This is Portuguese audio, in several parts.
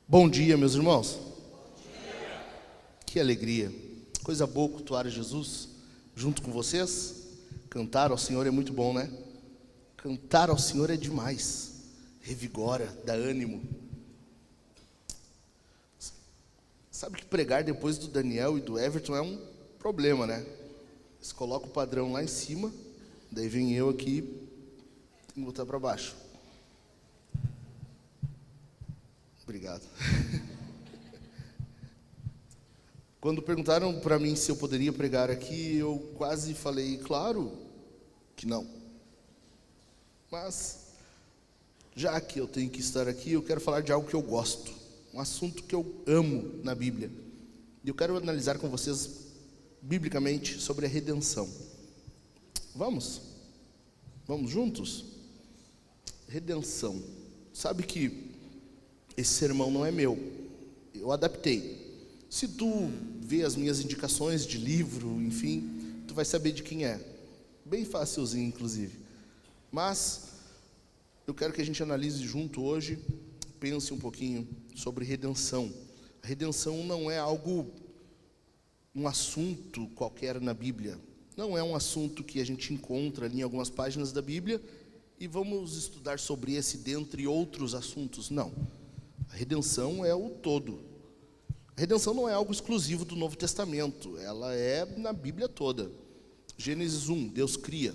Bom dia, meus irmãos. Que alegria, coisa boa cultuar Jesus junto com vocês. Cantar ao Senhor é muito bom, né? Cantar ao Senhor é demais, revigora, dá ânimo. Sabe que pregar depois do Daniel e do Everton é um problema, né? Eles colocam o padrão lá em cima, daí vem eu aqui, tem que botar para baixo. Obrigado. Quando perguntaram para mim se eu poderia pregar aqui, eu quase falei, claro que não. Mas, já que eu tenho que estar aqui, eu quero falar de algo que eu gosto, um assunto que eu amo na Bíblia. E eu quero analisar com vocês, biblicamente, sobre a redenção. Vamos? Vamos juntos? Redenção. Sabe que esse sermão não é meu, eu adaptei. Se tu vê as minhas indicações de livro, enfim, tu vai saber de quem é. Bem facilzinho, inclusive. Mas eu quero que a gente analise junto hoje, pense um pouquinho sobre redenção. A redenção não é algo, um assunto qualquer na Bíblia. Não é um assunto que a gente encontra ali em algumas páginas da Bíblia e vamos estudar sobre esse dentre outros assuntos. Não. A redenção é o todo. A redenção não é algo exclusivo do Novo Testamento, ela é na Bíblia toda. Gênesis 1, Deus cria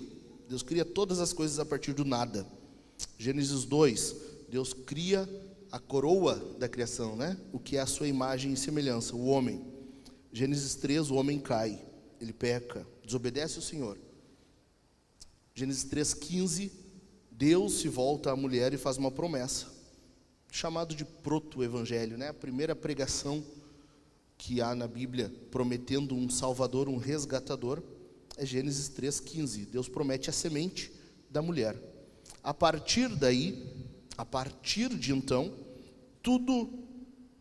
todas as coisas a partir do nada. Gênesis 2, Deus cria a coroa da criação, né? O que é a sua imagem e semelhança, o homem. Gênesis 3, o homem cai, ele peca, desobedece o Senhor. Gênesis 3:15, Deus se volta à mulher e faz uma promessa, chamado de proto-evangelho, né? A primeira pregação que há na Bíblia prometendo um salvador, um resgatador, é Gênesis 3:15. Deus promete a semente da mulher. A partir daí, a partir de então, tudo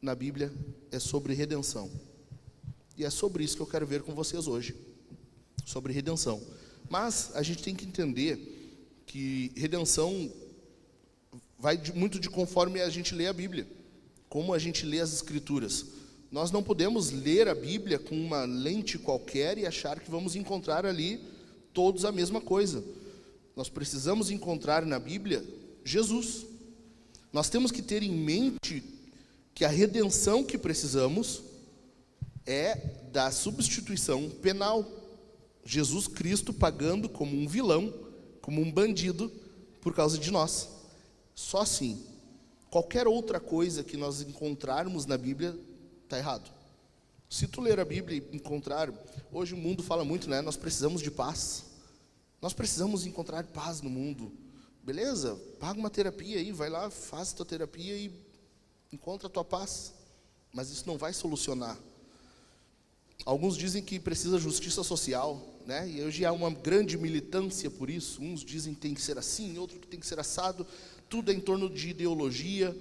na Bíblia é sobre redenção. E é sobre isso que eu quero ver com vocês hoje, sobre redenção. Mas a gente tem que entender que redenção vai muito de conforme a gente lê a Bíblia, como a gente lê as Escrituras. Nós não podemos ler a Bíblia com uma lente qualquer e achar que vamos encontrar ali todos a mesma coisa. Nós precisamos encontrar na Bíblia Jesus. Nós temos que ter em mente que a redenção que precisamos é da substituição penal. Jesus Cristo pagando como um vilão, como um bandido, por causa de nós. Só assim. Qualquer outra coisa que nós encontrarmos na Bíblia está errado. Se tu ler a Bíblia e encontrar, hoje o mundo fala muito, né? Nós precisamos de paz. Nós precisamos encontrar paz no mundo. Beleza? Paga uma terapia aí, vai lá, faz tua terapia e encontra a tua paz. Mas isso não vai solucionar. Alguns dizem que precisa justiça social, né? E hoje há uma grande militância por isso. Uns dizem que tem que ser assim, outros que tem que ser assado. Tudo é em torno de ideologia.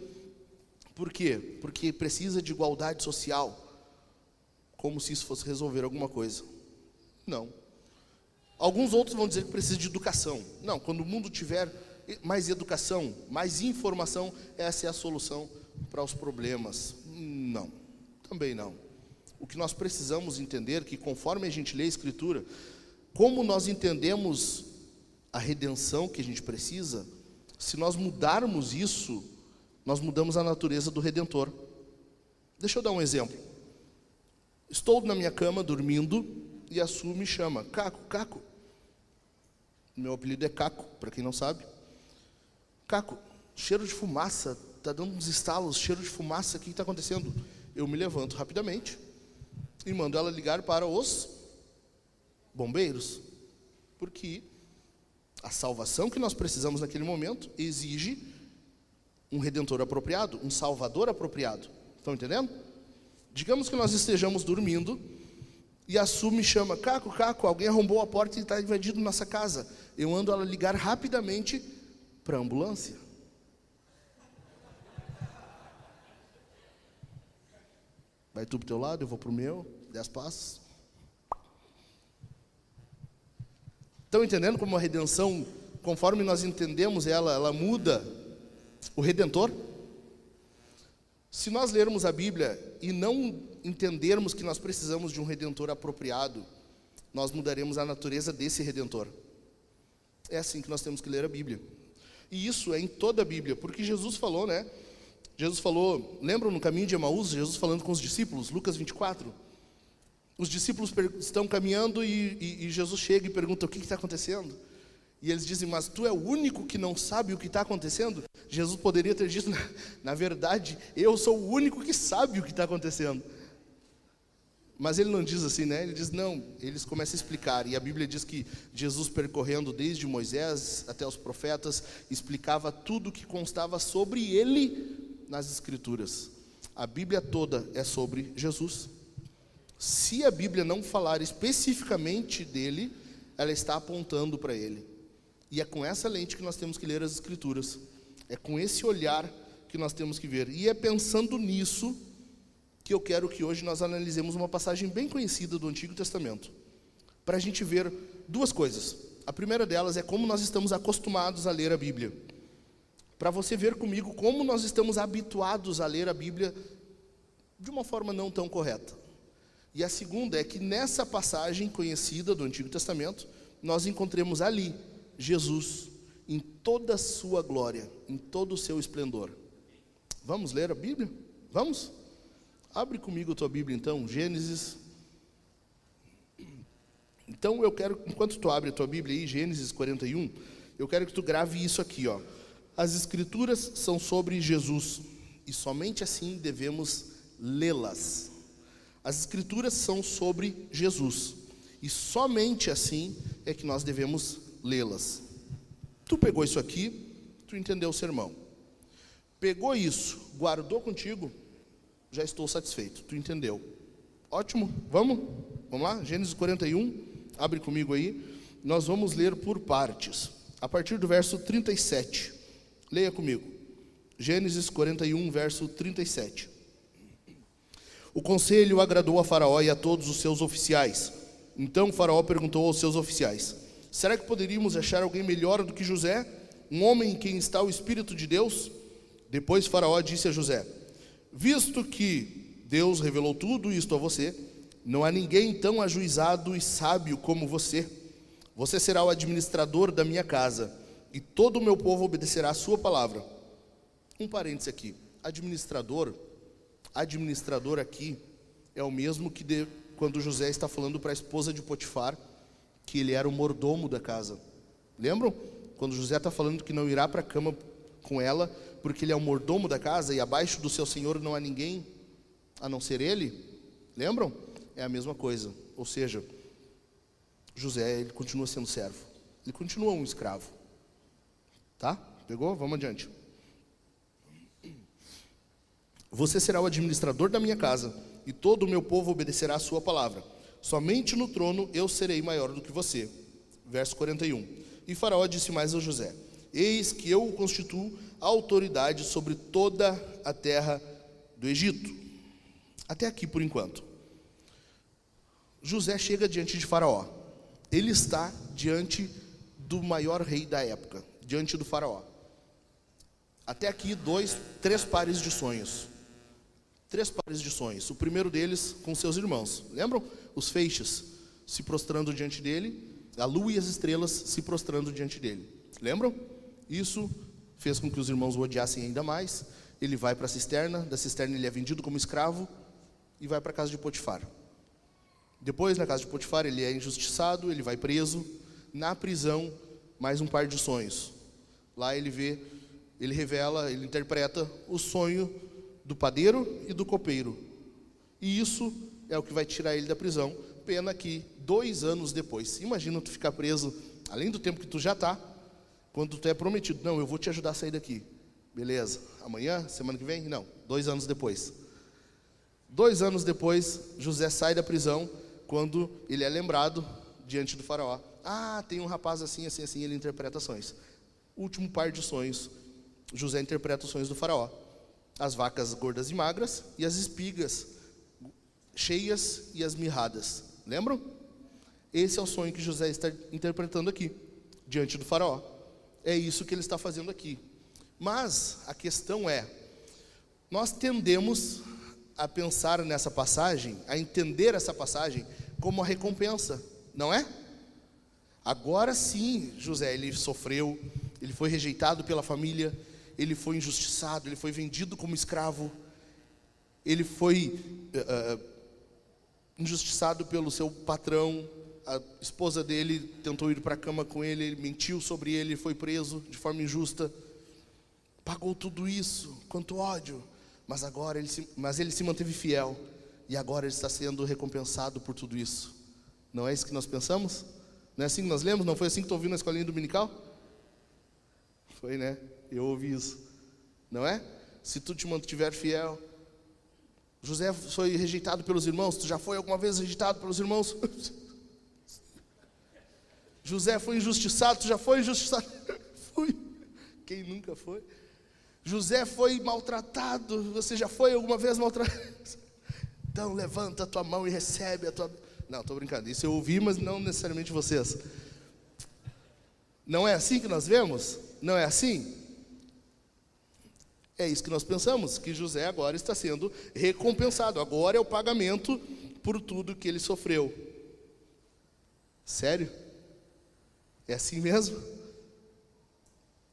Por quê? Porque precisa de igualdade social. Como se isso fosse resolver alguma coisa. Não. Alguns outros vão dizer que precisa de educação. Não, quando o mundo tiver mais educação, mais informação, essa é a solução para os problemas. Não, também não. O que nós precisamos entender é que conforme a gente lê a Escritura, como nós entendemos a redenção que a gente precisa, se nós mudarmos isso, nós mudamos a natureza do Redentor. Deixa eu dar um exemplo. Estou na minha cama, dormindo, e a Su me chama, Caco, Caco. Meu apelido é Caco, para quem não sabe. Caco, cheiro de fumaça, está dando uns estalos, cheiro de fumaça, o que está acontecendo? Eu me levanto rapidamente e mando ela ligar para os bombeiros, porque a salvação que nós precisamos naquele momento exige um redentor apropriado, um salvador apropriado. Estão entendendo? Digamos que nós estejamos dormindo e a Su me chama, Caco, Caco, alguém arrombou a porta e está invadindo nossa casa. Eu mando ela ligar rapidamente para a ambulância. Vai tu para o teu lado, eu vou para o meu, 10 passos. Estão entendendo como a redenção, conforme nós entendemos ela muda o Redentor? Se nós lermos a Bíblia e não entendermos que nós precisamos de um Redentor apropriado, nós mudaremos a natureza desse Redentor. É assim que nós temos que ler a Bíblia. E isso é em toda a Bíblia, porque Jesus falou, né? Jesus falou, lembram no caminho de Emaús, Jesus falando com os discípulos, Lucas 24? Os discípulos estão caminhando e Jesus chega e pergunta, o que está acontecendo? E eles dizem, mas tu é o único que não sabe o que está acontecendo? Jesus poderia ter dito, na verdade, eu sou o único que sabe o que está acontecendo. Mas ele não diz assim, né? Ele diz, não, eles começam a explicar. E a Bíblia diz que Jesus, percorrendo desde Moisés até os profetas, explicava tudo o que constava sobre ele nas Escrituras. A Bíblia toda é sobre Jesus. Se a Bíblia não falar especificamente dele, ela está apontando para ele. E é com essa lente que nós temos que ler as Escrituras. É com esse olhar que nós temos que ver. E é pensando nisso que eu quero que hoje nós analisemos uma passagem bem conhecida do Antigo Testamento, para a gente ver duas coisas. A primeira delas é como nós estamos acostumados a ler a Bíblia. Para você ver comigo como nós estamos habituados a ler a Bíblia de uma forma não tão correta. E a segunda é que nessa passagem conhecida do Antigo Testamento, nós encontremos ali Jesus em toda a sua glória, em todo o seu esplendor. Vamos ler a Bíblia? Vamos? Abre comigo a tua Bíblia então, Gênesis. Então eu quero, enquanto tu abre a tua Bíblia aí, Gênesis 41, eu quero que tu grave isso aqui, ó. As Escrituras são sobre Jesus, e somente assim devemos lê-las. As Escrituras são sobre Jesus, e somente assim é que nós devemos lê-las. Tu pegou isso aqui, tu entendeu o sermão. Pegou isso, guardou contigo, já estou satisfeito, tu entendeu. Ótimo, vamos lá? Gênesis 41, abre comigo aí. Nós vamos ler por partes, a partir do verso 37. Leia comigo. Gênesis 41, verso 37. O conselho agradou a Faraó e a todos os seus oficiais. Então Faraó perguntou aos seus oficiais, será que poderíamos achar alguém melhor do que José, um homem em quem está o Espírito de Deus? Depois Faraó disse a José, visto que Deus revelou tudo isto a você, não há ninguém tão ajuizado e sábio como você. Você será o administrador da minha casa, e todo o meu povo obedecerá a sua palavra. Um parêntese aqui, administrador aqui é o mesmo que quando José está falando para a esposa de Potifar, que ele era o mordomo da casa. Lembram? Quando José está falando que não irá para a cama com ela, porque ele é o mordomo da casa, e abaixo do seu senhor não há ninguém, a não ser ele. Lembram? É a mesma coisa. Ou seja, José, ele continua sendo servo. Ele continua um escravo. Tá? Pegou? Vamos adiante. Você será o administrador da minha casa, e todo o meu povo obedecerá a sua palavra. Somente no trono eu serei maior do que você. Verso 41. E Faraó disse mais a José, eis que eu o constituo autoridade sobre toda a terra do Egito. Até aqui por enquanto. José chega diante de Faraó. Ele está diante do maior rei da época, diante do Faraó. Até aqui, três pares de sonhos. Três pares de sonhos. O primeiro deles com seus irmãos. Lembram? Os feixes se prostrando diante dele. a lua e as estrelas se prostrando diante dele. Lembram? Isso fez com que os irmãos o odiassem ainda mais. Ele vai para a cisterna, da cisterna ele é vendido como escravo e vai para a casa de Potifar. Depois, na casa de Potifar, ele é injustiçado, ele vai preso. Na prisão, mais um par de sonhos. Lá ele revela, ele interpreta o sonho do padeiro e do copeiro. E isso é o que vai tirar ele da prisão. Pena que 2 anos depois, imagina tu ficar preso, além do tempo que tu já está, quando tu é prometido, não, eu vou te ajudar a sair daqui. Beleza, amanhã, semana que vem? Não, 2 anos depois. 2 anos depois, José sai da prisão, quando ele é lembrado diante do faraó. Ah, tem um rapaz assim, assim, assim, ele interpreta sonhos. Último par de sonhos, José interpreta os sonhos do faraó. As vacas gordas e magras e as espigas cheias e as mirradas. Lembram? Esse é o sonho que José está interpretando aqui, diante do faraó. É isso que ele está fazendo aqui. Mas a questão é, nós tendemos a pensar nessa passagem, a entender essa passagem como uma recompensa, não é? Agora sim, José, ele sofreu, ele foi rejeitado pela família, ele foi injustiçado, ele foi vendido como escravo, ele foi injustiçado pelo seu patrão, a esposa dele tentou ir para a cama com ele, ele mentiu sobre ele, foi preso de forma injusta, pagou tudo isso, quanto ódio, mas ele se manteve fiel, e agora ele está sendo recompensado por tudo isso. Não é isso que nós pensamos? Não é assim que nós lemos? Não foi assim que tu ouviu na escolinha dominical? Foi, né? Eu ouvi isso. Não é? Se tu te mantiver fiel. José foi rejeitado pelos irmãos. Tu já foi alguma vez rejeitado pelos irmãos? José foi injustiçado. Tu já foi injustiçado? Fui. Quem nunca foi? José foi maltratado. Você já foi alguma vez maltratado? Então levanta a tua mão e recebe a tua... Não, estou brincando. Isso eu ouvi, mas não necessariamente vocês. Não é assim que nós vemos? Não é assim? É isso que nós pensamos, que José agora está sendo recompensado. Agora é o pagamento por tudo que ele sofreu. Sério? É assim mesmo?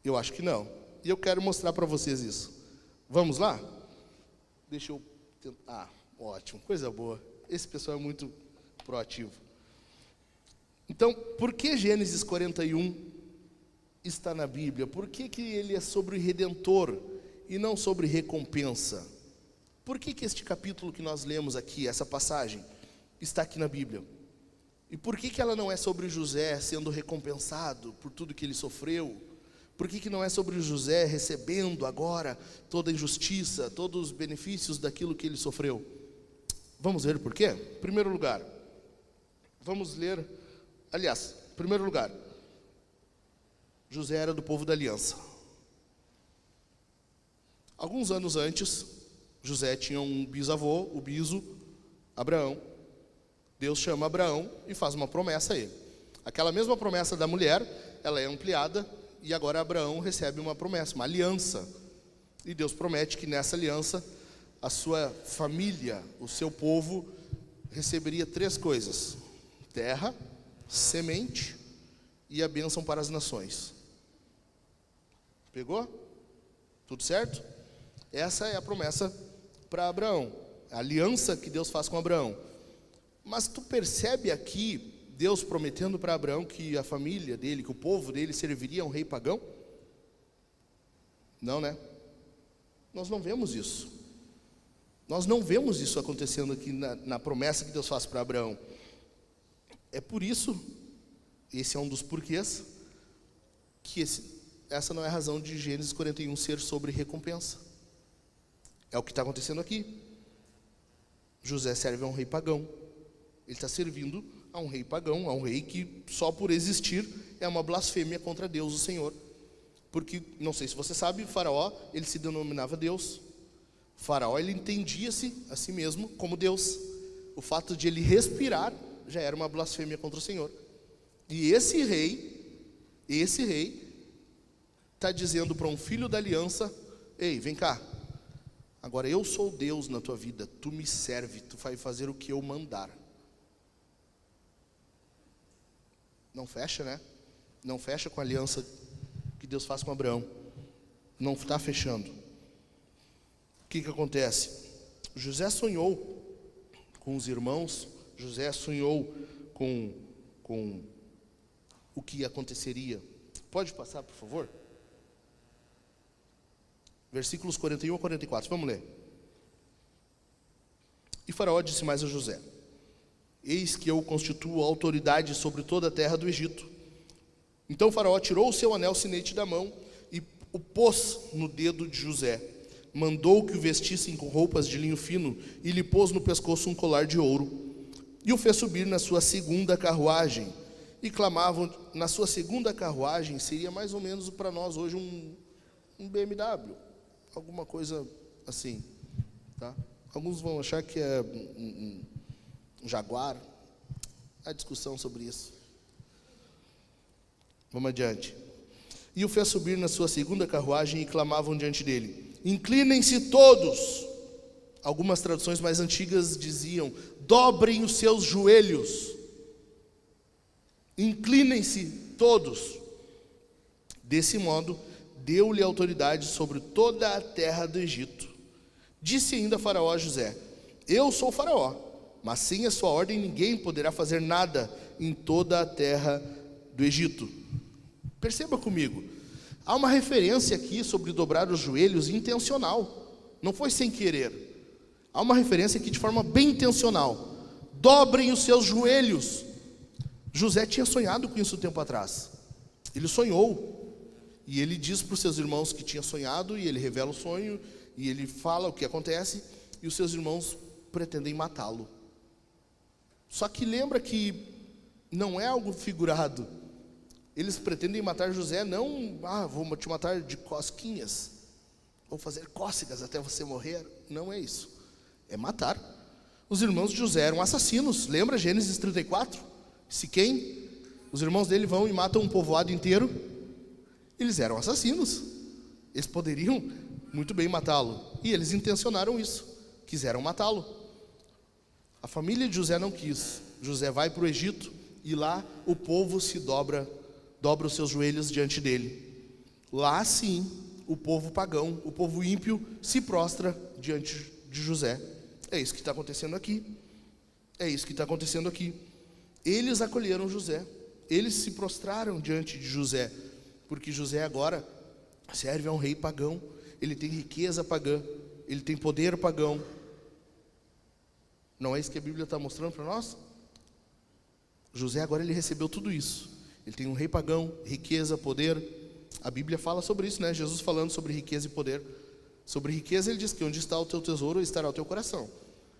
Eu acho que não. E eu quero mostrar para vocês isso. Vamos lá? Deixa eu... Ah, ótimo, coisa boa. Esse pessoal é muito proativo. Então, por que Gênesis 41 está na Bíblia? Por que ele é sobre o Redentor e não sobre recompensa? Por que este capítulo que nós lemos aqui, essa passagem, está aqui na Bíblia? E por que ela não é sobre José sendo recompensado por tudo que ele sofreu? Por que não é sobre José recebendo agora toda a injustiça, todos os benefícios daquilo que ele sofreu? Vamos ver por quê? Em primeiro lugar, vamos ler, aliás, em primeiro lugar, José era do povo da aliança. Alguns anos antes, José tinha um bisavô, o biso, Abraão. Deus chama Abraão e faz uma promessa a ele. Aquela mesma promessa da mulher, ela é ampliada e agora Abraão recebe uma promessa, uma aliança. E Deus promete que nessa aliança, a sua família, o seu povo, receberia 3 coisas: terra, semente e a bênção para as nações. Pegou? Tudo certo? Essa é a promessa para Abraão, a aliança que Deus faz com Abraão. Mas tu percebe aqui Deus prometendo para Abraão que a família dele, que o povo dele serviria a um rei pagão? Não, né? Nós não vemos isso. Nós não vemos isso acontecendo aqui na promessa que Deus faz para Abraão. É por isso, esse é um dos porquês, que essa não é a razão de Gênesis 41 ser sobre recompensa. É o que está acontecendo aqui. José serve a um rei pagão. Ele está servindo a um rei pagão, a um rei que só por existir é uma blasfêmia contra Deus, o Senhor. Porque, não sei se você sabe, Faraó, ele se denominava Deus. Faraó, ele entendia-se a si mesmo como Deus. O fato de ele respirar já era uma blasfêmia contra o Senhor. E esse rei está dizendo para um filho da aliança: ei, vem cá, agora eu sou Deus na tua vida, tu me serve, tu vai fazer o que eu mandar. Não fecha, né? Não fecha com a aliança que Deus faz com Abraão. Não está fechando. O que acontece? José sonhou com os irmãos, José sonhou com o que aconteceria. Pode passar, por favor? Versículos 41 a 44, vamos ler. E Faraó disse mais a José: eis que eu constituo autoridade sobre toda a terra do Egito. Então Faraó tirou o seu anel sinete da mão e o pôs no dedo de José. Mandou que o vestissem com roupas de linho fino e lhe pôs no pescoço um colar de ouro. E o fez subir na sua segunda carruagem. E clamavam, na sua segunda carruagem, seria mais ou menos para nós hoje um BMW, alguma coisa assim, tá? Alguns vão achar que é um Jaguar. Há discussão sobre isso. Vamos adiante. E o fez subir na sua segunda carruagem e clamavam diante dele: inclinem-se todos. Algumas traduções mais antigas diziam: dobrem os seus joelhos. Inclinem-se todos. Desse modo, deu-lhe autoridade sobre toda a terra do Egito. Disse ainda Faraó a José: eu sou Faraó, mas sem a sua ordem ninguém poderá fazer nada em toda a terra do Egito. Perceba comigo, há uma referência aqui sobre dobrar os joelhos intencional, não foi sem querer. Há uma referência aqui de forma bem intencional: dobrem os seus joelhos. José tinha sonhado com isso tempo atrás. Ele sonhou, e ele diz para os seus irmãos que tinha sonhado, e ele revela o sonho, e ele fala o que acontece, e os seus irmãos pretendem matá-lo. Só que lembra que não é algo figurado. Eles pretendem matar José, não, vou te matar de cosquinhas, vou fazer cócegas até você morrer. Não é isso, é matar. Os irmãos de José eram assassinos. Lembra Gênesis 34? Siquém, os irmãos dele vão e matam um povoado inteiro. Eles eram assassinos. Eles poderiam muito bem matá-lo, e eles intencionaram isso, quiseram matá-lo. A família de José não quis. José vai para o Egito, e lá o povo se dobra os seus joelhos diante dele. Lá sim, o povo pagão, o povo ímpio, se prostra diante de José. É isso que está acontecendo aqui. É isso que está acontecendo aqui. Eles acolheram José, eles se prostraram diante de José, porque José agora serve a um rei pagão. Ele tem riqueza pagã, ele tem poder pagão. Não é isso que a Bíblia está mostrando para nós? José agora ele recebeu tudo isso. Ele tem um rei pagão, riqueza, poder. A Bíblia fala sobre isso, né? Jesus falando sobre riqueza e poder. Sobre riqueza ele diz que onde está o teu tesouro, estará o teu coração.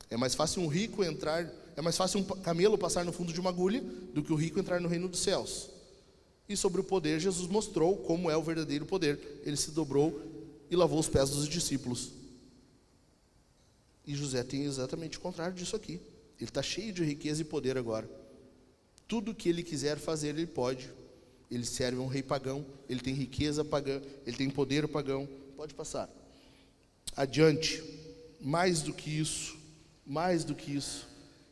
É mais fácil um rico entrar, é mais fácil um camelo passar no fundo de uma agulha do que o rico entrar no reino dos céus. E sobre o poder, Jesus mostrou como é o verdadeiro poder. Ele se dobrou e lavou os pés dos discípulos. E José tem exatamente o contrário disso aqui. Ele está cheio de riqueza e poder agora. Tudo que ele quiser fazer, ele pode. Ele serve a um rei pagão, ele tem riqueza pagã, ele tem poder pagão. Pode passar. Adiante. Mais do que isso,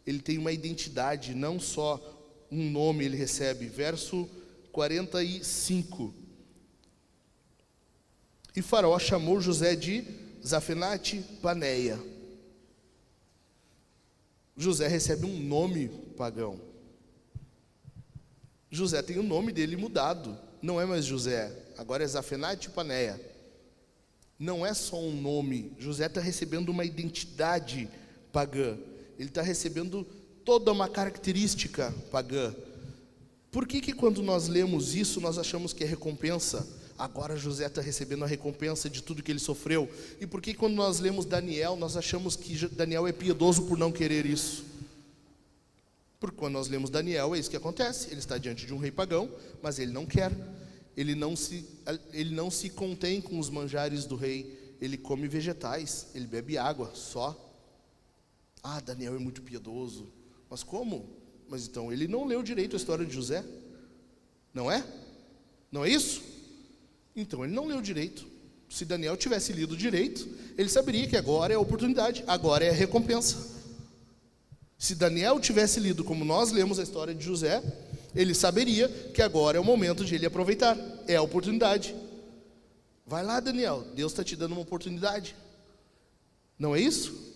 ele tem uma identidade, não só um nome ele recebe. Verso 45. E Faraó chamou José de Zafenate-Paneia. José recebe um nome pagão. José tem o nome dele mudado. Não é mais José, agora é Zafenate-Paneia. Não é só um nome. José está recebendo uma identidade pagã. Ele está recebendo toda uma característica pagã. Por que quando nós lemos isso, nós achamos que é recompensa? Agora José está recebendo a recompensa de tudo que ele sofreu. E por que quando nós lemos Daniel, nós achamos que Daniel é piedoso por não querer isso? Porque quando nós lemos Daniel, é isso que acontece. Ele está diante de um rei pagão, mas ele não quer. Ele não se contém com os manjares do rei. Ele come vegetais, ele bebe água só. Daniel é muito piedoso. Mas como? Mas então, ele não leu direito a história de José? Não é? Não é isso? Então, ele não leu direito. Se Daniel tivesse lido direito, ele saberia que agora é a oportunidade, agora é a recompensa. Se Daniel tivesse lido como nós lemos a história de José, Ele saberia que agora é o momento de ele aproveitar, é a oportunidade. Vai lá, Daniel, Deus está te dando uma oportunidade. Não é isso?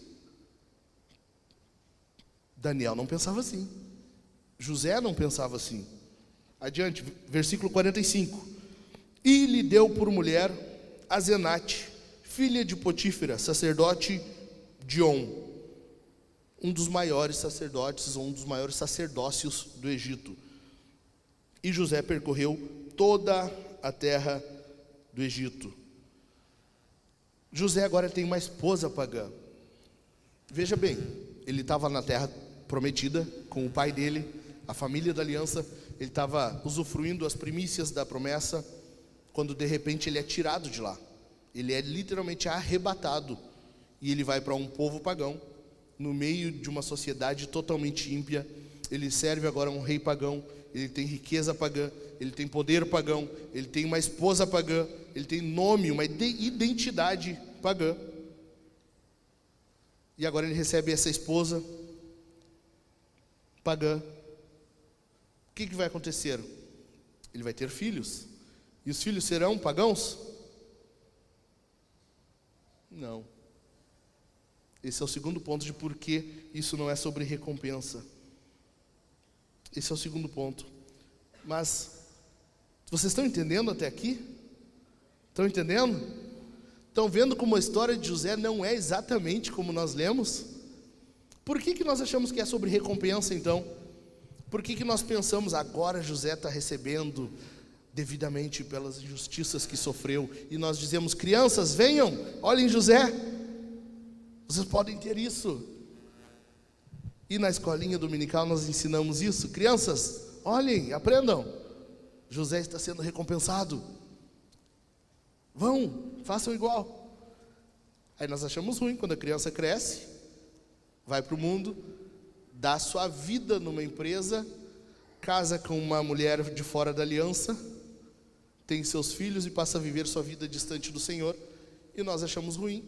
Daniel não pensava assim. José não pensava assim. Adiante, versículo 45. E lhe deu por mulher Azenate, filha de Potífera, sacerdote de On, um dos maiores sacerdotes, um dos maiores sacerdócios do Egito. E José percorreu toda a terra do Egito. José agora tem uma esposa pagã. Veja bem, ele estava na terra prometida com o pai dele, a família da aliança. Ele estava usufruindo as primícias da promessa, quando de repente ele é tirado de lá. Ele é literalmente arrebatado e ele vai para um povo pagão, no meio de uma sociedade totalmente ímpia. Ele serve agora um rei pagão, ele tem riqueza pagã, ele tem poder pagão, ele tem uma esposa pagã, ele tem nome, uma identidade pagã. E agora ele recebe essa esposa pagã. O que vai acontecer? Ele vai ter filhos. E os filhos serão pagãos? Não. Esse é o segundo ponto de por que isso não é sobre recompensa. Esse é o segundo ponto. Mas, vocês estão entendendo até aqui? Estão entendendo? Estão vendo como a história de José não é exatamente como nós lemos? Por que nós achamos que é sobre recompensa, então? Por que nós pensamos, agora José está recebendo devidamente pelas injustiças que sofreu, e nós dizemos, crianças, venham, olhem José, vocês podem ter isso. E na escolinha dominical nós ensinamos isso, crianças, olhem, aprendam, José está sendo recompensado, vão, façam igual. Aí nós achamos ruim, quando a criança cresce, vai para o mundo, dá sua vida numa empresa, casa com uma mulher de fora da aliança, tem seus filhos e passa a viver sua vida distante do Senhor, e nós achamos ruim.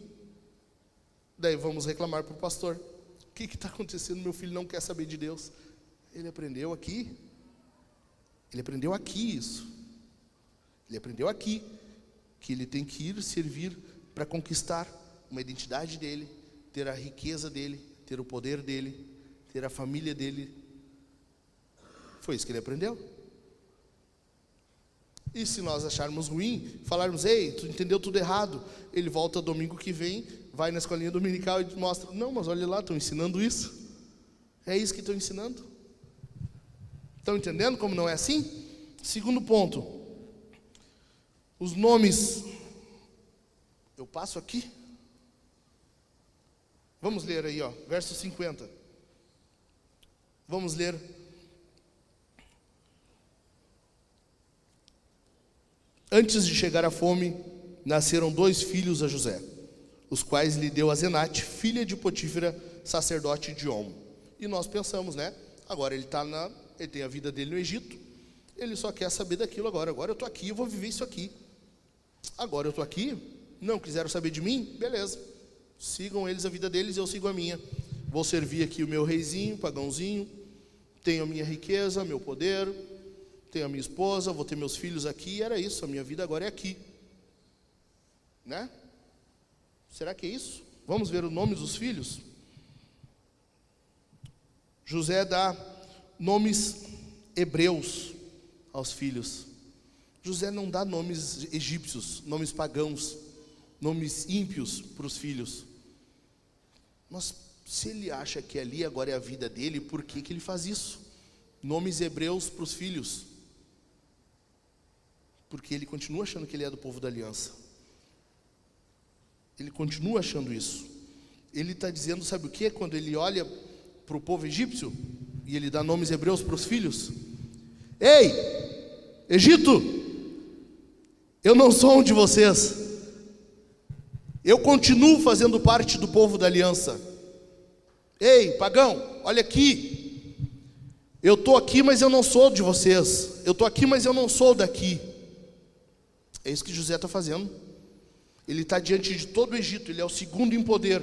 Daí vamos reclamar para o pastor, o que está acontecendo? Meu filho não quer saber de Deus. Ele aprendeu aqui isso, ele aprendeu aqui, que ele tem que ir servir para conquistar uma identidade dele, ter a riqueza dele, ter o poder dele, ter a família dele. Foi isso que ele aprendeu. E se nós acharmos ruim, falarmos, ei, tu entendeu tudo errado, ele volta domingo que vem, vai na escolinha dominical e mostra, não, mas olha lá, estão ensinando isso. É isso que estão ensinando. Estão entendendo como não é assim? Segundo ponto, os nomes, eu passo aqui, vamos ler aí, ó, verso 50, vamos ler. Antes de chegar a fome, nasceram 2 filhos a José, os quais lhe deu Azenate, filha de Potífera, sacerdote de On. E nós pensamos, né? Agora ele tem a vida dele no Egito, ele só quer saber daquilo agora. Agora eu estou aqui, eu vou viver isso aqui. Agora eu estou aqui, não quiseram saber de mim? Beleza. Sigam eles a vida deles, eu sigo a minha. Vou servir aqui o meu reizinho, pagãozinho, tenho a minha riqueza, meu poder, tenho a minha esposa, vou ter meus filhos aqui, era isso, a minha vida agora é aqui. Né? Será que é isso? Vamos ver os nomes dos filhos? José dá nomes hebreus aos filhos. José não dá nomes egípcios, nomes pagãos, nomes ímpios para os filhos. Mas se ele acha que ali agora é a vida dele, por que ele faz isso? Nomes hebreus para os filhos. Porque ele continua achando que ele é do povo da aliança. Ele continua achando isso. Ele está dizendo, sabe o que? Quando ele olha para o povo egípcio, e ele dá nomes hebreus para os filhos. Ei, Egito, eu não sou um de vocês. Eu continuo fazendo parte do povo da aliança. Ei, pagão, olha aqui. Eu estou aqui, mas eu não sou de vocês. Eu estou aqui, mas eu não sou daqui. É isso que José está fazendo. Ele está diante de todo o Egito, ele é o segundo em poder.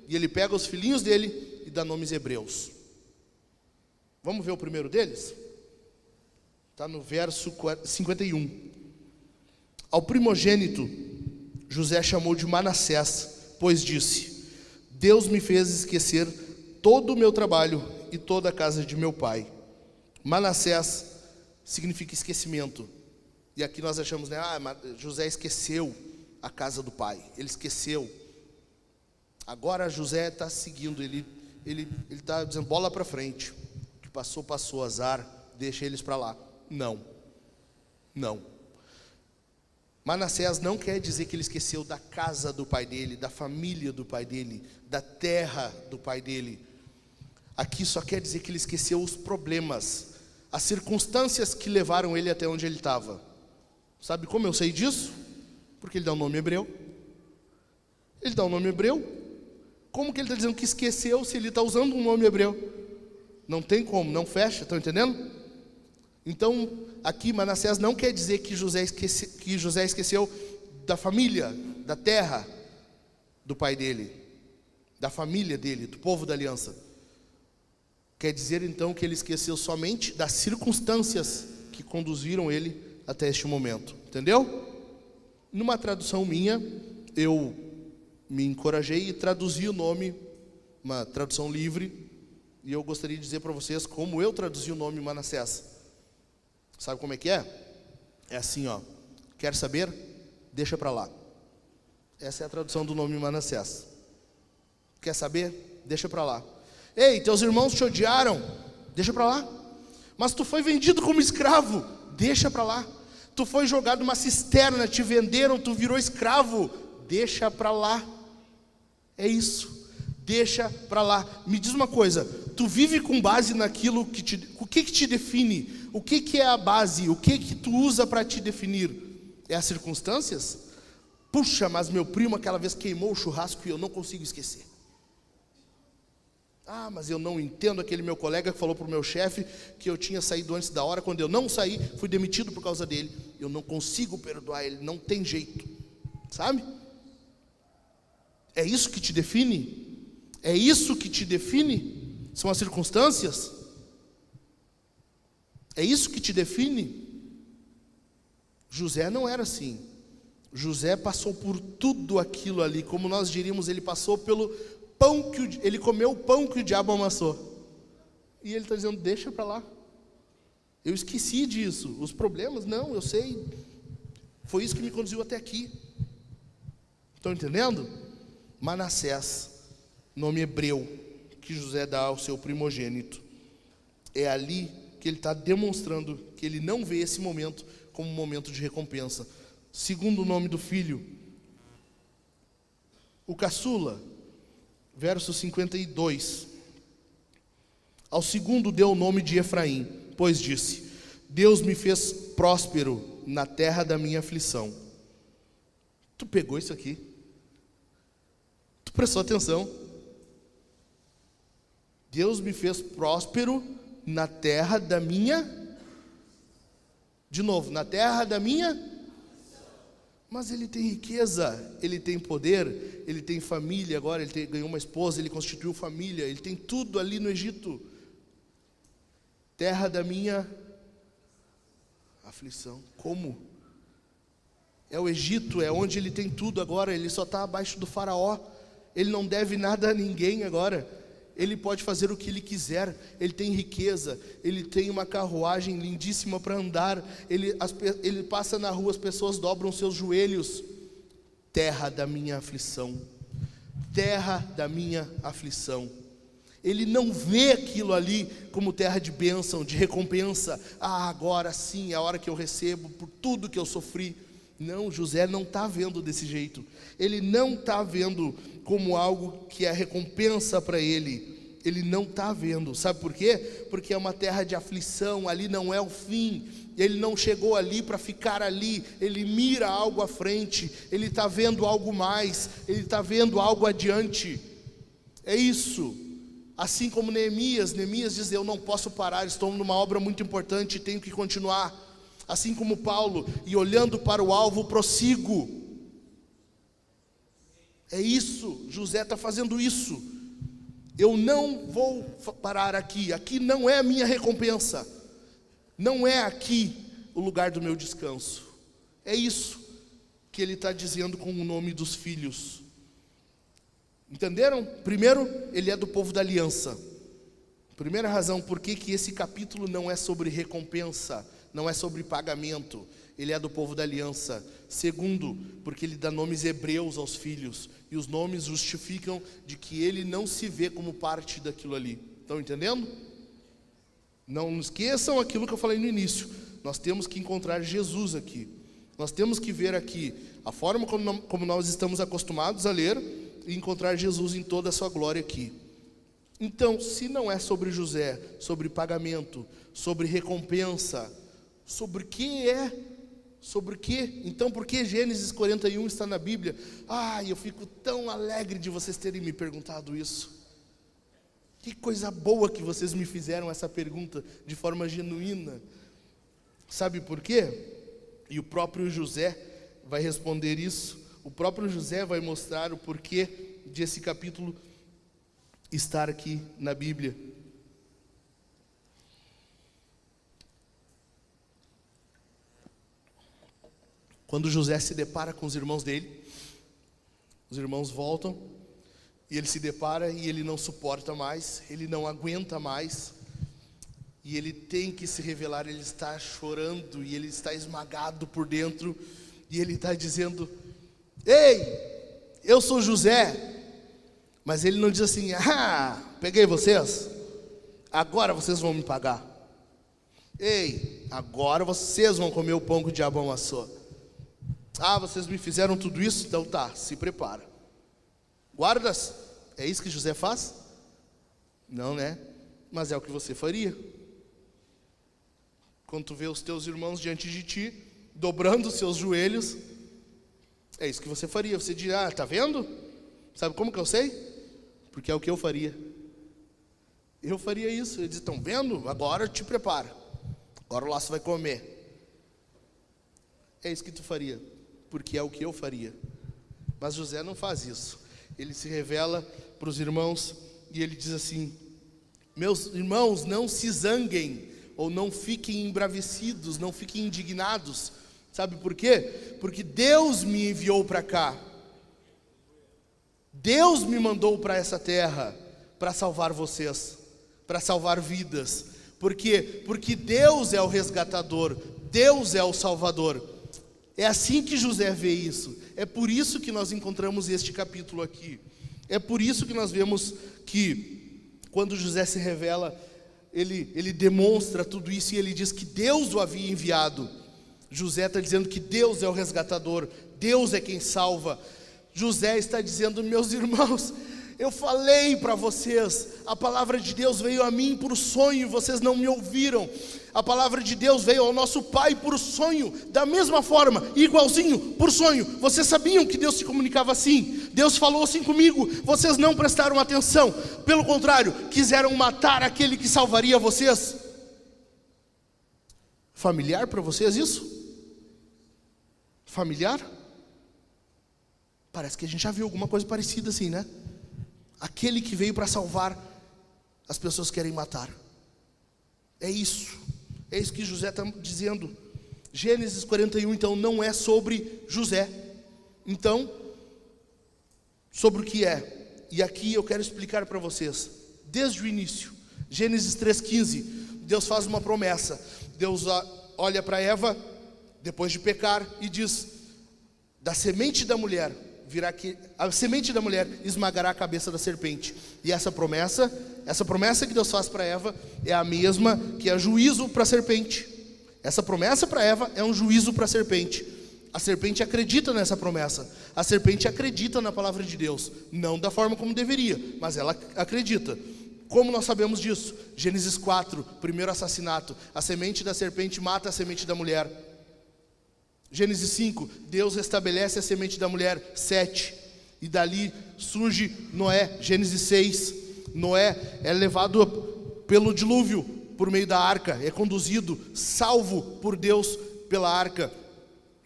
E ele pega os filhinhos dele e dá nomes hebreus. Vamos ver o primeiro deles? está no verso 51. Ao primogênito, José chamou de Manassés, pois disse: Deus me fez esquecer todo o meu trabalho e toda a casa de meu pai. Manassés significa esquecimento. E aqui nós achamos, né? José esqueceu a casa do pai. Ele esqueceu. Agora José está seguindo. Ele está dizendo, bola para frente. O que passou, passou, azar. Deixa eles para lá. Não. Manassés não quer dizer que ele esqueceu da casa do pai dele, da família do pai dele, da terra do pai dele. Aqui só quer dizer que ele esqueceu os problemas, as circunstâncias que levaram ele até onde ele estava. Sabe como eu sei disso? Porque ele dá um nome hebreu. Ele dá um nome hebreu. Como que ele está dizendo que esqueceu se ele está usando um nome hebreu? Não tem como, não fecha, estão entendendo? Então, aqui Manassés não quer dizer que José esqueceu da família, da terra do pai dele, da família dele, do povo da aliança. Quer dizer então que ele esqueceu somente das circunstâncias que conduziram ele até este momento, entendeu? Numa tradução minha, eu me encorajei e traduzi o nome, uma tradução livre, e eu gostaria de dizer para vocês como eu traduzi o nome Manassés. Sabe como é que é? É assim, ó. Quer saber? Deixa para lá. Essa é a tradução do nome Manassés. Quer saber? Deixa para lá. Ei, teus irmãos te odiaram? Deixa para lá. Mas tu foi vendido como escravo? Deixa para lá. Tu foi jogado numa cisterna, te venderam, tu virou escravo? Deixa para lá. É isso. Deixa para lá. Me diz uma coisa, tu vive com base naquilo que o que te define? O que é a base? O que tu usa para te definir? É as circunstâncias? Puxa, mas meu primo aquela vez queimou o churrasco e eu não consigo esquecer. Mas eu não entendo aquele meu colega que falou para o meu chefe que eu tinha saído antes da hora. Quando eu não saí, fui demitido por causa dele. Eu não consigo perdoar ele, não tem jeito. Sabe? É isso que te define? É isso que te define? São as circunstâncias? É isso que te define? José não era assim. José passou por tudo aquilo ali. Como nós diríamos, ele passou pelo pão ele comeu o pão que o diabo amassou. E ele está dizendo, deixa para lá. Eu esqueci disso. Os problemas, não, eu sei. Foi isso que me conduziu até aqui. Estão entendendo? Manassés, nome hebreu que José dá ao seu primogênito. É ali que ele está demonstrando que ele não vê esse momento como um momento de recompensa. Segundo o nome do filho, o caçula, verso 52. Ao segundo deu o nome de Efraim, pois disse: Deus me fez próspero na terra da minha aflição. Tu pegou isso aqui? Tu prestou atenção? Deus me fez próspero na terra da minha... De novo, na terra da minha... Mas ele tem riqueza, ele tem poder, ele tem família agora, ele ganhou uma esposa, ele constituiu família, ele tem tudo ali no Egito. Terra da minha aflição. Como? É o Egito, é onde ele tem tudo agora, ele só está abaixo do faraó. Ele não deve nada a ninguém agora. Ele pode fazer o que ele quiser. Ele tem riqueza, ele tem uma carruagem lindíssima para andar. Ele passa na rua, as pessoas dobram seus joelhos. Terra da minha aflição. Terra da minha aflição. Ele não vê aquilo ali como terra de bênção, de recompensa. Agora sim é a hora que eu recebo por tudo que eu sofri. Não, José não está vendo desse jeito. Ele não está vendo como algo que é recompensa para ele. Ele não está vendo. Sabe por quê? Porque é uma terra de aflição. Ali não é o fim. Ele não chegou ali para ficar ali. Ele mira algo à frente. Ele está vendo algo mais. Ele está vendo algo adiante. É isso. Assim como Neemias diz, eu não posso parar, estou numa obra muito importante, tenho que continuar. Assim como Paulo, e olhando para o alvo, prossigo. É isso, José está fazendo isso. Eu não vou parar aqui não é a minha recompensa. Não é aqui o lugar do meu descanso. É isso que ele está dizendo com o nome dos filhos. Entenderam? Primeiro, ele é do povo da aliança. Primeira razão, por que esse capítulo não é sobre recompensa, não é sobre pagamento. Ele é do povo da aliança. Segundo, porque ele dá nomes hebreus aos filhos. E os nomes justificam de que ele não se vê como parte daquilo ali. Estão entendendo? Não esqueçam aquilo que eu falei no início. Nós temos que encontrar Jesus aqui. Nós temos que ver aqui a forma como nós estamos acostumados a ler e encontrar Jesus em toda a sua glória aqui. Então, se não é sobre José, sobre pagamento, sobre recompensa, sobre que é? Sobre que? Então, por que Gênesis 41 está na Bíblia? Eu fico tão alegre de vocês terem me perguntado isso. Que coisa boa que vocês me fizeram essa pergunta de forma genuína. Sabe por quê? E o próprio José vai responder isso. O próprio José vai mostrar o porquê desse capítulo estar aqui na Bíblia. Quando José se depara com os irmãos dele, os irmãos voltam, e ele se depara e ele não suporta mais, ele não aguenta mais, e ele tem que se revelar. Ele está chorando e ele está esmagado por dentro, e ele está dizendo: ei, eu sou José. Mas ele não diz assim: peguei vocês, agora vocês vão me pagar. Ei, agora vocês vão comer o pão que o diabo amassou. Vocês me fizeram tudo isso? Então tá, se prepara. Guardas, é isso que José faz? Não, né? Mas é o que você faria. Quando tu vê os teus irmãos diante de ti, dobrando os seus joelhos, é isso que você faria. Você dirá: tá vendo? Sabe como que eu sei? Porque é o que eu faria. Eu faria isso. Ele diz: estão vendo? Agora te prepara. Agora o laço vai comer. É isso que tu faria, porque é o que eu faria. Mas José não faz isso. Ele se revela para os irmãos e ele diz assim: meus irmãos, não se zanguem, ou não fiquem embravecidos, não fiquem indignados. Sabe por quê? Porque Deus me enviou para cá. Deus me mandou para essa terra para salvar vocês, para salvar vidas. Por quê? Porque Deus é o resgatador, Deus é o salvador. É assim que José vê isso. É por isso que nós encontramos este capítulo aqui. É por isso que nós vemos que quando José se revela, ele demonstra tudo isso e ele diz que Deus o havia enviado. José está dizendo que Deus é o resgatador, Deus é quem salva. José está dizendo: meus irmãos, eu falei para vocês, a palavra de Deus veio a mim por sonho, vocês não me ouviram. A palavra de Deus veio ao nosso pai por sonho, da mesma forma, igualzinho, por sonho. Vocês sabiam que Deus se comunicava assim? Deus falou assim comigo, vocês não prestaram atenção. Pelo contrário, quiseram matar aquele que salvaria vocês. Familiar para vocês isso? Familiar? Parece que a gente já viu alguma coisa parecida assim, né? Aquele que veio para salvar, as pessoas querem matar. É isso que José está dizendo. Gênesis 41, então, não é sobre José. Então, sobre o que é? E aqui eu quero explicar para vocês, desde o início. Gênesis 3,15, Deus faz uma promessa. Deus olha para Eva, depois de pecar, e diz: da semente da mulher virá que a semente da mulher esmagará a cabeça da serpente. E essa promessa que Deus faz para Eva é a mesma que é juízo para a serpente. Essa promessa para Eva é um juízo para a serpente. A serpente acredita nessa promessa. A serpente acredita na palavra de Deus, não da forma como deveria, mas ela acredita. Como nós sabemos disso? Gênesis 4, primeiro assassinato. A semente da serpente mata a semente da mulher. Gênesis 5, Deus restabelece a semente da mulher. 7, e dali surge Noé. Gênesis 6, Noé é levado pelo dilúvio por meio da arca, é conduzido, salvo por Deus pela arca.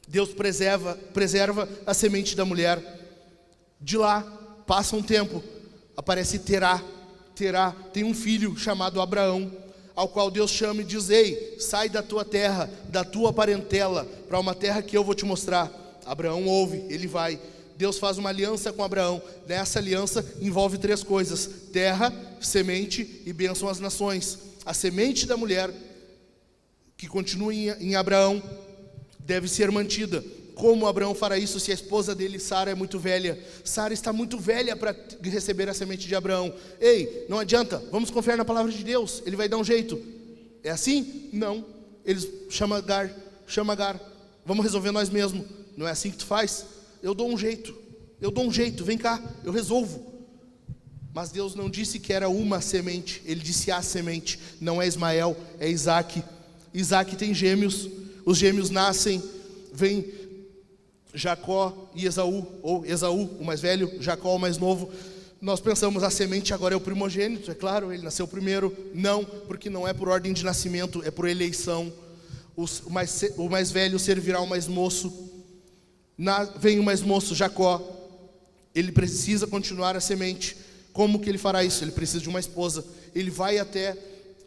Deus preserva a semente da mulher. De lá, passa um tempo, aparece Terá. Terá tem um filho chamado Abraão. ao qual Deus chama e diz: ei, sai da tua terra, da tua parentela, para uma terra que eu vou te mostrar. Abraão ouve, ele vai. Deus faz uma aliança com Abraão. Nessa aliança envolve 3 coisas: terra, semente e bênção às nações. A semente da mulher, que continua em Abraão, deve ser mantida. Como Abraão fará isso se a esposa dele, Sara, é muito velha? Sara está muito velha para receber a semente de Abraão. Ei, não adianta, vamos confiar na palavra de Deus, ele vai dar um jeito. É assim? Não. Eles chama Agar, vamos resolver nós mesmos. Não é assim que tu faz? Eu dou um jeito, vem cá, eu resolvo. Mas Deus não disse que era uma semente, ele disse a semente. Não é Ismael, é Isaque. Isaque tem gêmeos, os gêmeos nascem, vem Jacó e Esaú, ou Esaú, o mais velho, Jacó, o mais novo. Nós pensamos, a semente agora é o primogênito, é claro, ele nasceu primeiro. Não, porque não é por ordem de nascimento, é por eleição. O mais velho servirá ao mais moço. Vem o mais moço, Jacó, ele precisa continuar a semente. Como que ele fará isso? Ele precisa de uma esposa. Ele vai até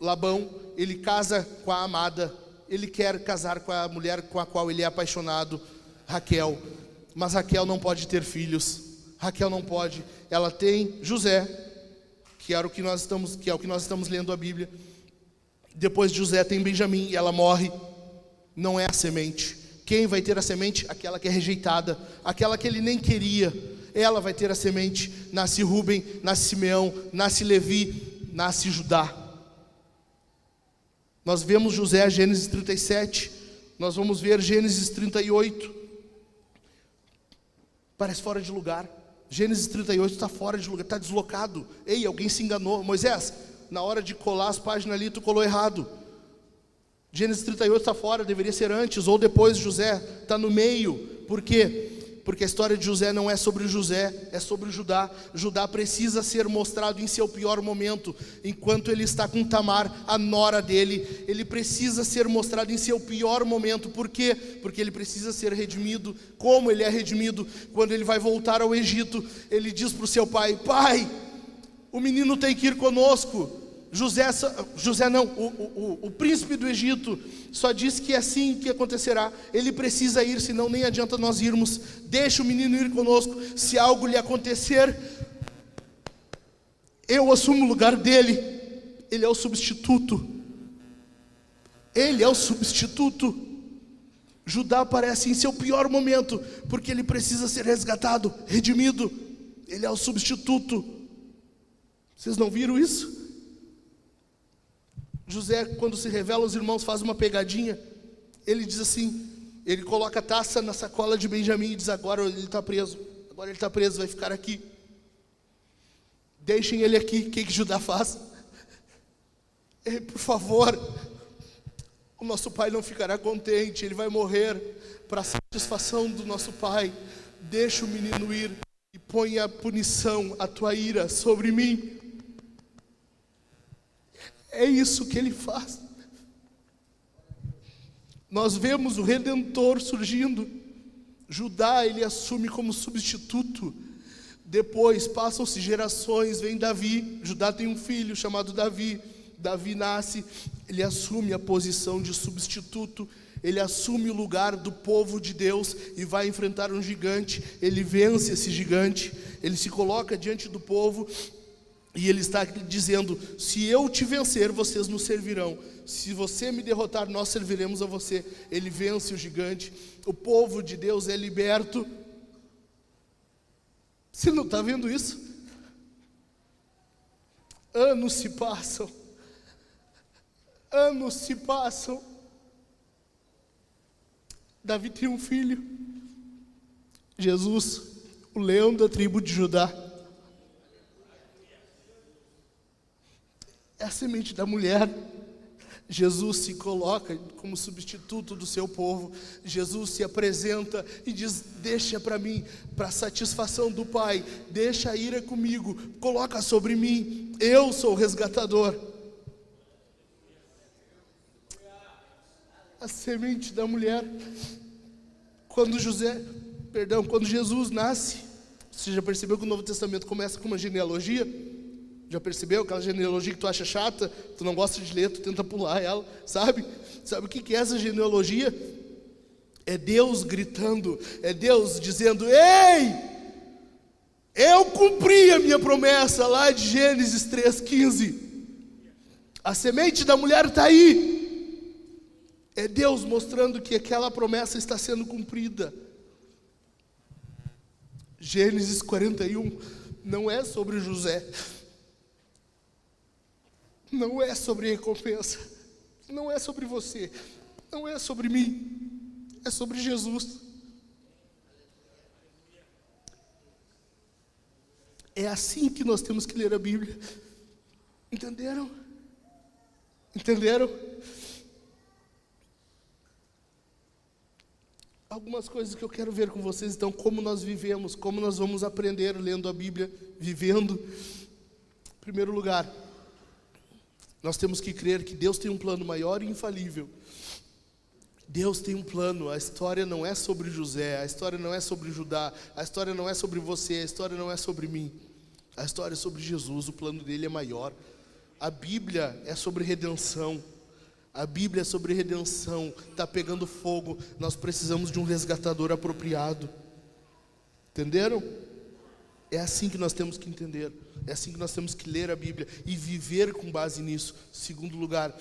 Labão, ele casa com a amada, ele quer casar com a mulher com a qual ele é apaixonado, Raquel. Mas Raquel não pode ter filhos. Raquel não pode. Ela tem José, que é o que nós estamos lendo a Bíblia. Depois de José tem Benjamim, e ela morre. Não é a semente. Quem vai ter a semente? Aquela que é rejeitada, aquela que ele nem queria. Ela vai ter a semente. Nasce Rúben, nasce Simeão, nasce Levi, nasce Judá. Nós vemos José, Gênesis 37. Nós vamos ver Gênesis 38. Parece fora de lugar. Gênesis 38 está fora de lugar, está deslocado. Ei, alguém se enganou. Moisés, na hora de colar as páginas ali, tu colou errado. Gênesis 38 está fora, deveria ser antes ou depois de José. Está no meio. Por quê? Porque a história de José não é sobre José, é sobre Judá. Judá precisa ser mostrado em seu pior momento. Enquanto ele está com Tamar, a nora dele, ele precisa ser mostrado em seu pior momento. Por quê? Porque ele precisa ser redimido. Como ele é redimido? Quando ele vai voltar ao Egito, ele diz para o seu pai: pai, o menino tem que ir conosco. O príncipe do Egito só diz que é assim que acontecerá. Ele precisa ir, senão nem adianta nós irmos. Deixa o menino ir conosco. Se algo lhe acontecer, eu assumo o lugar dele. Ele é o substituto. Ele é o substituto. Judá aparece em seu pior momento, porque ele precisa ser resgatado, redimido. Ele é o substituto. Vocês não viram isso? José, quando se revela aos irmãos, faz uma pegadinha. Ele diz assim, ele coloca a taça na sacola de Benjamim e diz: agora ele está preso, vai ficar aqui. Deixem ele aqui. O que Judá faz? Por favor, o nosso pai não ficará contente, ele vai morrer. Para a satisfação do nosso pai, deixa o menino ir e põe a punição, a tua ira sobre mim. É isso que ele faz. Nós vemos o Redentor surgindo. Judá, ele assume como substituto. Depois, passam-se gerações, vem Davi. Judá tem um filho chamado Davi. Davi nasce, ele assume a posição de substituto. Ele assume o lugar do povo de Deus e vai enfrentar um gigante. Ele vence esse gigante. Ele se coloca diante do povo. E ele está dizendo: se eu te vencer, vocês nos servirão. Se você me derrotar, nós serviremos a você. Ele vence o gigante. O povo de Deus é liberto. Você não está vendo isso? Anos se passam. Anos se passam. Davi tem um filho, Jesus, o leão da tribo de Judá. É a semente da mulher. Jesus se coloca como substituto do seu povo. Jesus se apresenta e diz: deixa para mim, para a satisfação do Pai, deixa a ira comigo, coloca sobre mim, eu sou o resgatador. A semente da mulher. Quando Jesus nasce, você já percebeu que o Novo Testamento começa com uma genealogia? Já percebeu aquela genealogia que tu acha chata, tu não gosta de ler, tu tenta pular ela, sabe? Sabe o que é essa genealogia? É Deus gritando, é Deus dizendo: ei, eu cumpri a minha promessa lá de Gênesis 3,15. A semente da mulher está aí. É Deus mostrando que aquela promessa está sendo cumprida. Gênesis 41 não é sobre José, não é sobre recompensa, não é sobre você, não é sobre mim, é sobre Jesus. É assim que nós temos que ler a Bíblia. Entenderam? Entenderam? Algumas coisas que eu quero ver com vocês, então, como nós vivemos, como nós vamos aprender lendo a Bíblia, vivendo. Em primeiro lugar, nós temos que crer que Deus tem um plano maior e infalível. Deus tem um plano. A história não é sobre José, a história não é sobre Judá, a história não é sobre você, a história não é sobre mim. A história é sobre Jesus, o plano dele é maior. A Bíblia é sobre redenção. A Bíblia é sobre redenção. Está pegando fogo. Nós precisamos de um resgatador apropriado. Entenderam? É assim que nós temos que entender. É assim que nós temos que ler a Bíblia e viver com base nisso. Segundo lugar,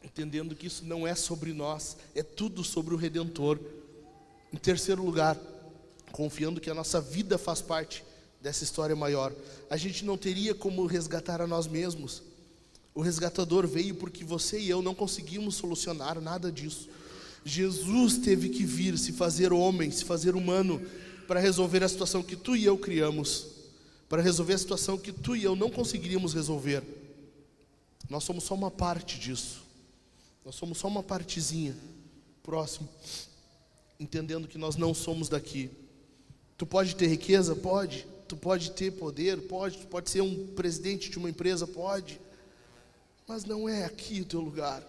entendendo que isso não é sobre nós, é tudo sobre o Redentor. Em terceiro lugar, confiando que a nossa vida faz parte dessa história maior. A gente não teria como resgatar a nós mesmos. O resgatador veio porque você e eu não conseguimos solucionar nada disso. Jesus teve que vir, se fazer homem, se fazer humano, para resolver a situação que tu e eu criamos, para resolver a situação que tu e eu não conseguiríamos resolver. Nós somos só uma parte disso. Nós somos só uma partezinha. Próximo. Entendendo que nós não somos daqui. Tu pode ter riqueza? Pode. Tu pode ter poder? Pode. Tu pode ser um presidente de uma empresa? Pode. Mas não é aqui o teu lugar.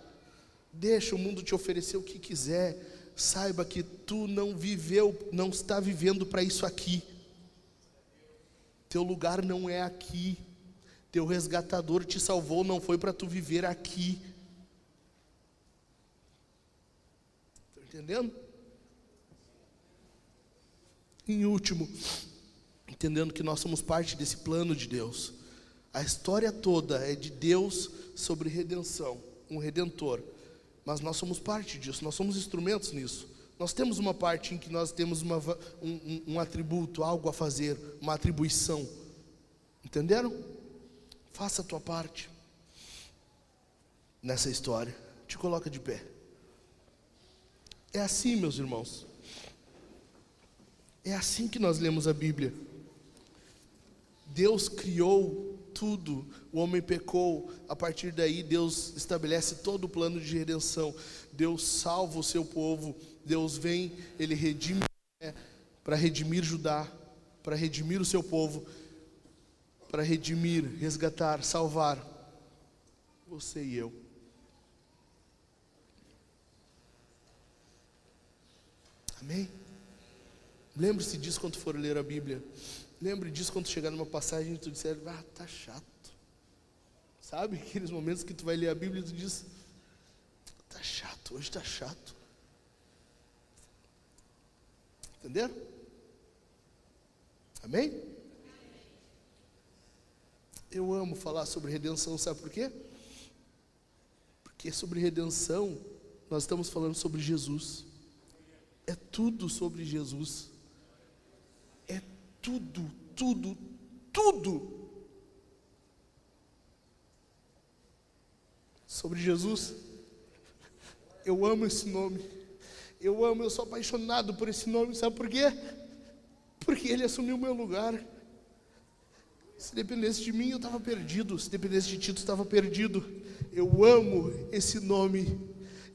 Deixa o mundo te oferecer o que quiser. Saiba que tu não viveu, não está vivendo para isso aqui. Teu lugar não é aqui. Teu resgatador te salvou, não foi para tu viver aqui. Está entendendo? Em último, entendendo que nós somos parte desse plano de Deus. A história toda é de Deus sobre redenção, um redentor. Mas nós somos parte disso, nós somos instrumentos nisso. Nós temos uma parte em que nós temos um atributo, algo a fazer, uma atribuição. Entenderam? Faça a tua parte nessa história. Te coloca de pé. É assim, meus irmãos. É assim que nós lemos a Bíblia. Deus criou tudo, o homem pecou, a partir daí Deus estabelece todo o plano de redenção. Deus salva o seu povo, Deus vem, Ele redime para redimir Judá, para redimir o seu povo, para redimir, resgatar, salvar você e eu. Amém? Lembre-se disso quando for ler a Bíblia. Lembre disso quando chegar numa passagem e tu disser: ah, tá chato. Sabe aqueles momentos que tu vai ler a Bíblia e tu diz: tá chato, hoje tá chato. Entenderam? Amém? Eu amo falar sobre redenção, sabe por quê? Porque sobre redenção nós estamos falando sobre Jesus. É tudo sobre Jesus. É tudo, tudo, tudo sobre Jesus. Eu amo esse nome. Eu sou apaixonado por esse nome. Sabe por quê? Porque Ele assumiu o meu lugar. Se dependesse de mim, eu estava perdido. Se dependesse de ti, tu estava perdido. Eu amo esse nome.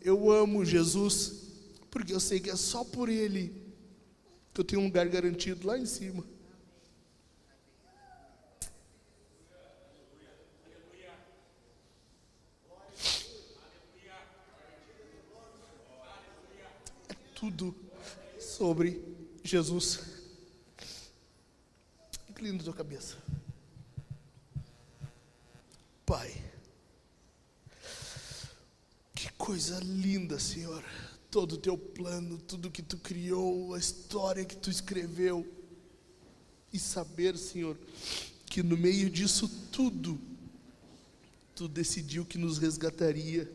Eu amo Jesus. Porque eu sei que é só por Ele que eu tenho um lugar garantido lá em cima. É tudo sobre Jesus. Inclina a tua cabeça. Pai, que coisa linda, Senhor, todo o teu plano, tudo que tu criou, a história que tu escreveu, e saber, Senhor, que no meio disso tudo, tu decidiu que nos resgataria.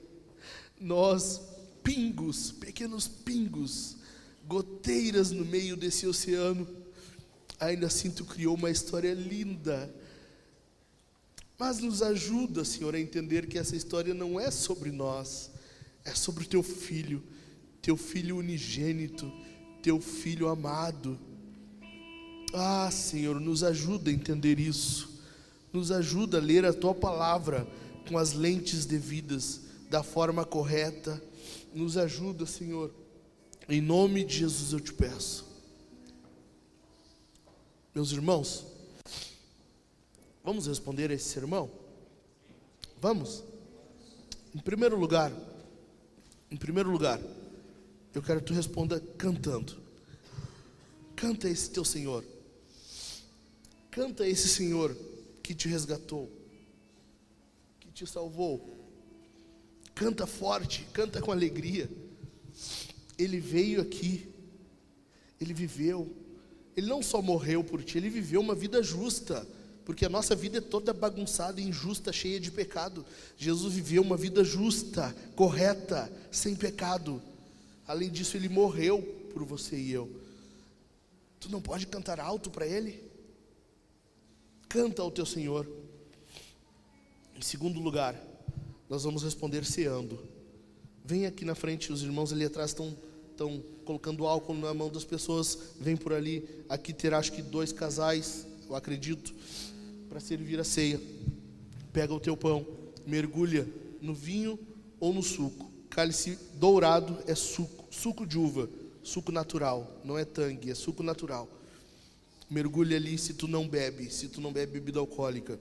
Nós, pingos, pequenos pingos, goteiras no meio desse oceano, ainda assim tu criou uma história linda. Mas nos ajuda, Senhor, a entender que essa história não é sobre nós, é sobre o teu filho unigênito, teu filho amado. Ah, Senhor, nos ajuda a entender isso, nos ajuda a ler a tua palavra com as lentes devidas, da forma correta. Nos ajuda, Senhor, em nome de Jesus eu te peço. Meus irmãos, vamos responder a esse sermão? Vamos? Em primeiro lugar, eu quero que tu responda cantando. Canta esse teu Senhor. Canta esse Senhor que te resgatou, que te salvou. Canta forte, canta com alegria. Ele veio aqui, Ele viveu, Ele não só morreu por ti, Ele viveu uma vida justa, porque a nossa vida é toda bagunçada, injusta, cheia de pecado. Jesus viveu uma vida justa, correta, sem pecado. Além disso, Ele morreu por você e eu. Tu não pode cantar alto para Ele? Canta ao teu Senhor. Em segundo lugar, nós vamos responder ceando. Vem aqui na frente, os irmãos ali atrás estão colocando álcool na mão das pessoas. Vem por ali, aqui terá acho que 2 casais, eu acredito, para servir a ceia. Pega o teu pão, mergulha no vinho ou no suco. Cálice dourado é suco de uva, suco natural, não é tangue, é suco natural. Mergulha ali. Se tu não bebe bebida alcoólica,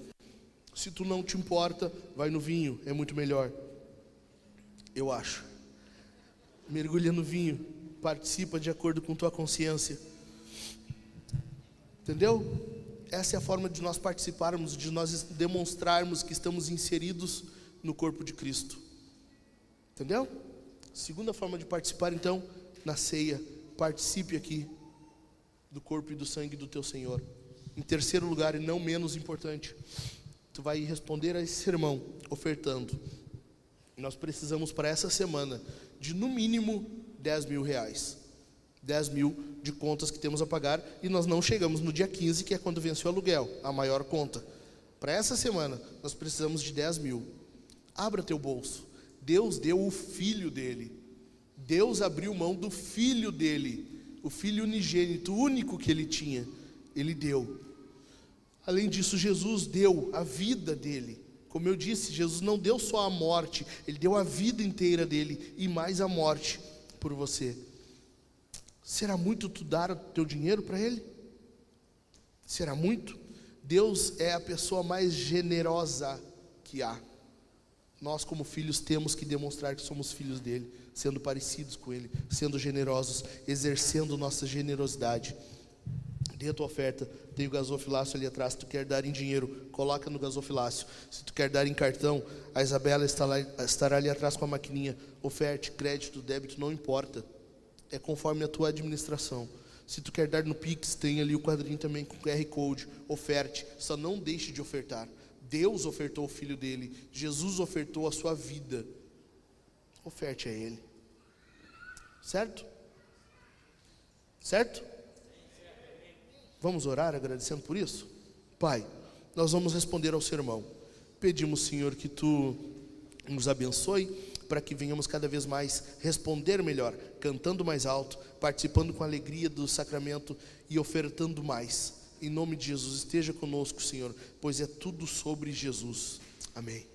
se tu não te importa, vai no vinho, é muito melhor, eu acho. Mergulha no vinho, participa de acordo com tua consciência. Entendeu? Essa é a forma de nós participarmos, de nós demonstrarmos que estamos inseridos no corpo de Cristo. Entendeu? Segunda forma de participar, então, na ceia, participe aqui do corpo e do sangue do teu Senhor. Em terceiro lugar, e não menos importante, tu vai responder a esse sermão ofertando. Nós precisamos para essa semana de no mínimo 10 mil reais. 10 mil de contas que temos a pagar, e nós não chegamos no dia 15, que é quando vence o aluguel, a maior conta. Para essa semana, nós precisamos de 10 mil. Abra teu bolso. Deus deu o Filho dele. Deus abriu mão do Filho dele, o Filho unigênito, o único que ele tinha, ele deu. Além disso, Jesus deu a vida dele. Como eu disse, Jesus não deu só a morte, Ele deu a vida inteira dele, e mais a morte por você. Será muito tu dar o teu dinheiro para Ele? Será muito? Deus é a pessoa mais generosa que há. Nós, como filhos, temos que demonstrar que somos filhos dele, sendo parecidos com ele, sendo generosos, exercendo nossa generosidade. Dê a tua oferta. Tem o gasofilácio ali atrás. Se tu quer dar em dinheiro, coloca no gasofilácio. Se tu quer dar em cartão, a Isabela estará ali atrás com a maquininha. Oferte, crédito, débito, não importa. É conforme a tua administração. Se tu quer dar no Pix, tem ali o quadrinho também com QR Code. Oferte, só não deixe de ofertar. Deus ofertou o Filho dele, Jesus ofertou a sua vida. Oferte a Ele. Certo? Certo? Vamos orar agradecendo por isso? Pai, nós vamos responder ao sermão. Pedimos, Senhor, que Tu nos abençoe, para que venhamos cada vez mais responder melhor, cantando mais alto, participando com alegria do sacramento e ofertando mais. Em nome de Jesus, esteja conosco, Senhor, pois é tudo sobre Jesus. Amém.